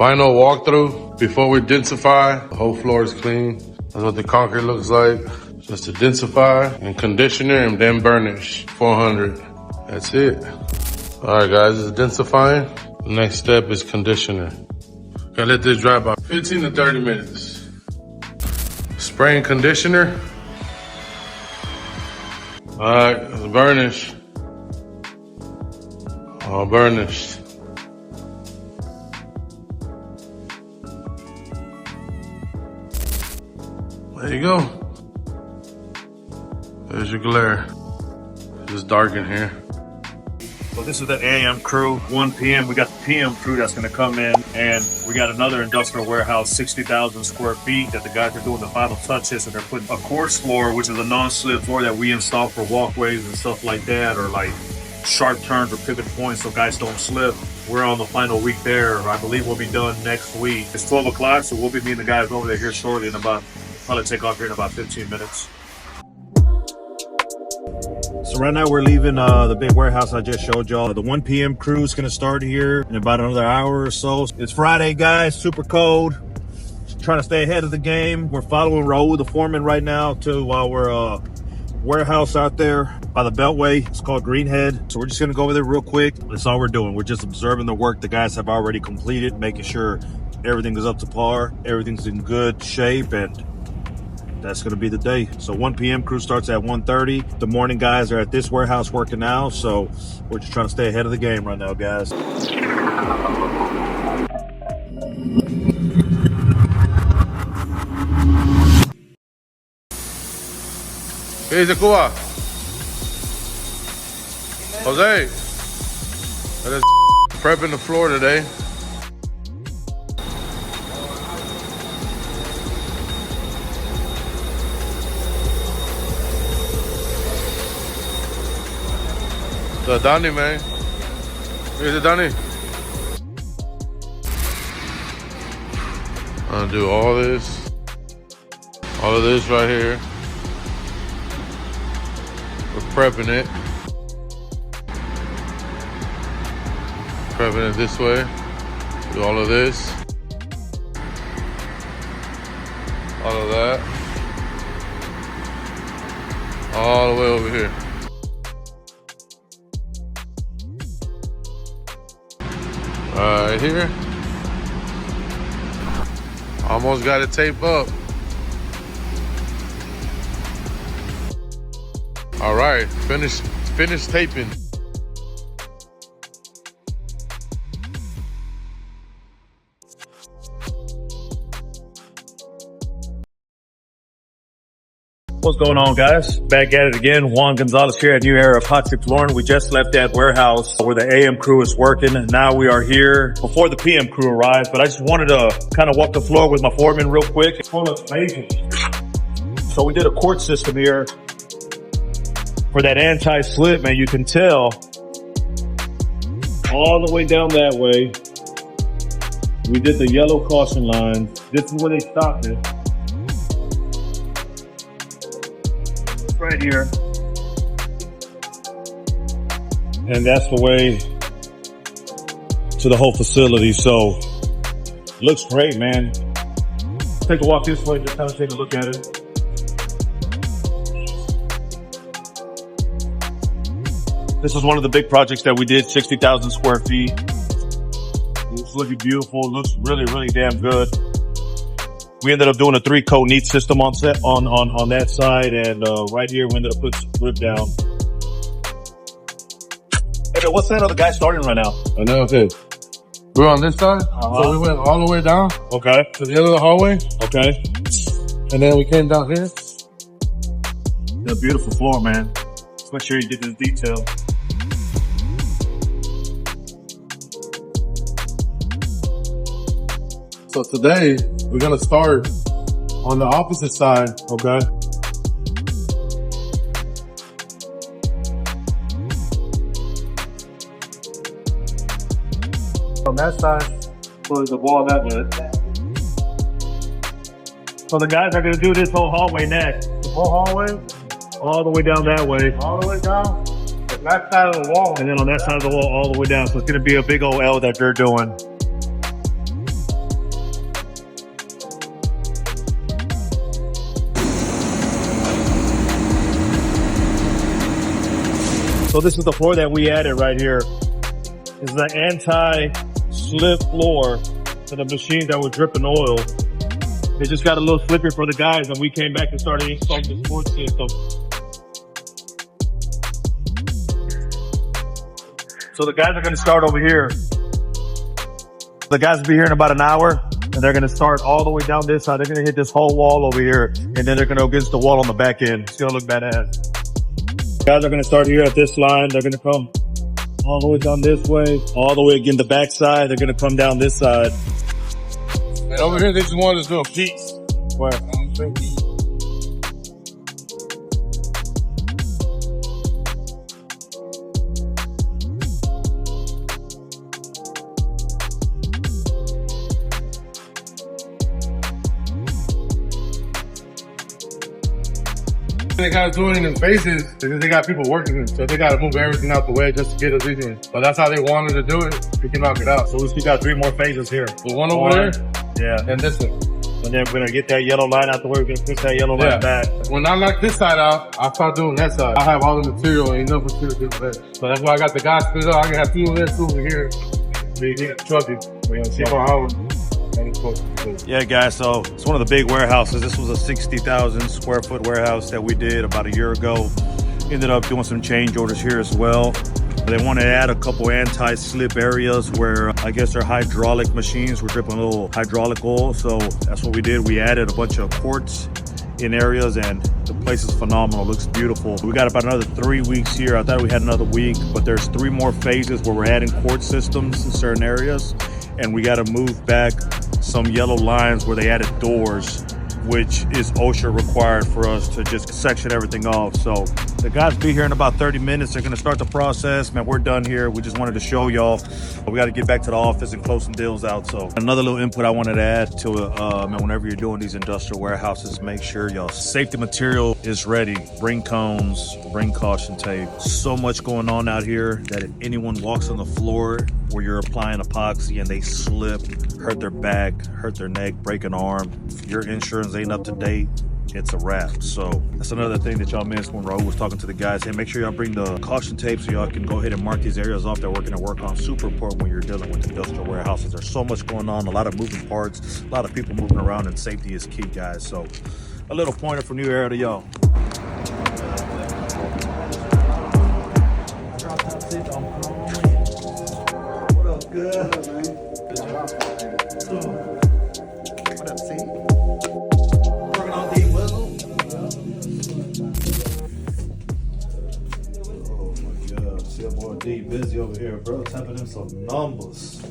Final walkthrough before we densify. The whole floor is clean. That's what the concrete looks like. Just to densify and conditioner and then burnish. 400. That's it. All right, guys, it's densifying. The next step is conditioner. Gotta let this dry about 15 to 30 minutes. Spraying conditioner. All right, let's burnish. All burnished. There you go. There's your glare. It's dark in here. So this is the AM crew, 1 p.m. We got the PM crew that's gonna come in, and we got another industrial warehouse, 60,000 square feet that the guys are doing the final touches, and they're putting a quartz floor, which is a non-slip floor that we install for walkways and stuff like that, or like sharp turns or pivot points so guys don't slip. We're on the final week there. I believe we'll be done next week. It's 12 o'clock, so we'll be meeting the guys over there here shortly in about, probably take off here in about 15 minutes. So right now we're leaving the big warehouse I just showed y'all. The 1 p.m. crew is gonna start here in about another hour or so. It's Friday, guys, super cold. Trying to stay ahead of the game. We're following Raul, the foreman, right now to our warehouse out there by the Beltway. It's called Greenhead. So we're just gonna go over there real quick. That's all we're doing. We're just observing the work the guys have already completed, making sure everything is up to par, everything's in good shape, and that's gonna be the day. So 1 p.m. crew starts at 1:30. The morning guys are at this warehouse working now, so we're just trying to stay ahead of the game right now, guys. Hey, Cuba. Jose. That is prepping the floor today. So Donnie, man. Here's the Donnie. I'm gonna do all this. All of this right here. We're prepping it. Prepping it this way. Do all of this. All of that. All the way over here. Right here. Almost got it taped up. All right, finish taping. What's going on, guys? Back at it again. Juan Gonzalez here at New Era Epoxy Flooring. We just left that warehouse where the AM crew is working. Now we are here before the PM crew arrives, but I just wanted to kind of walk the floor with my foreman real quick. It's full of amazing. So we did a quartz system here for that anti-slip, man. You can tell all the way down that way. We did the yellow caution lines. This is where they stopped it. Right here, and that's the way to the whole facility. So looks great, man. Take a walk this way, just kind of take a look at it. This is one of the big projects that we did, 60,000 square feet. It's looking beautiful. It looks really, really damn good. We ended up doing a 3-coat neat system on that side, and right here we ended up putting some grip down. Hey, what's that other guy starting right now? I know, okay. We're on this side, so we went all the way down. Okay. To the end of the hallway. Okay. And then we came down here. Yeah, beautiful floor, man. Let's make sure you get this detail. So today, we're gonna start on the opposite side. Okay. From that side, put the wall that way. So the guys are gonna do this whole hallway next. The whole hallway? All the way down that way. All the way down? The back side of the wall. And then on that side of the wall, all the way down. So it's gonna be a big old L that they're doing. So this is the floor that we added right here. This is an anti-slip floor for the machines that were dripping oil. They just got a little slippery for the guys, and we came back and started installing this Quartz system. So the guys are going to start over here. The guys will be here in about an hour, and they're going to start all the way down this side. They're going to hit this whole wall over here, and then they're going to go against the wall on the back end. It's going to look badass. Guys are going to start here at this line. They're going to come all the way down this way, all the way again the back side. They're going to come down this side. And over here, they just want us to do a piece. Where? They gotta do it in phases because they got people working, so they gotta move everything out the way just to get us in. But that's how they wanted to do it. We can knock it out. So we still got 3 more phases here. The one over there, yeah, and this one. And then we're gonna get that yellow line out the way. We're gonna push that yellow line back. When I knock this side out, I start doing that side. I have all the material and enough material to do that. So that's why I got the guys split up. I can have 2 of there, 2 over here. So you can trust it. We're gonna see how. Yeah, guys, so it's one of the big warehouses. This was a 60,000 square foot warehouse that we did about a year ago. Ended up doing some change orders here as well. They wanted to add a couple anti-slip areas where I guess their hydraulic machines were dripping a little hydraulic oil. So that's what we did. We added a bunch of quartz in areas, and the place is phenomenal. Looks beautiful. We got about another 3 weeks here. I thought we had another week, but there's 3 more phases where we're adding quartz systems in certain areas. And we got to move back some yellow lines where they added doors, which is OSHA required for us to just section everything off. So the guys be here in about 30 minutes. They're going to start the process. Man, we're done here. We just wanted to show y'all. We got to get back to the office and close some deals out. So another little input I wanted to add to man, whenever you're doing these industrial warehouses, make sure y'all safety material is ready. Bring cones, bring caution tape. So much going on out here that if anyone walks on the floor where you're applying epoxy and they slip, hurt their back, hurt their neck, break an arm, if your insurance ain't up to date, it's a wrap. So that's another thing that y'all missed when Raul was talking to the guys. Hey, make sure y'all bring the caution tape so y'all can go ahead and mark these areas off that we're gonna work on. Super important when you're dealing with industrial warehouses. There's so much going on, a lot of moving parts, a lot of people moving around, and safety is key, guys. So a little pointer from New Era to y'all. What up, good, man? Good job. What up, C? Working on D Whistle. Oh my God, see our boy D busy over here, bro, tapping in some numbers.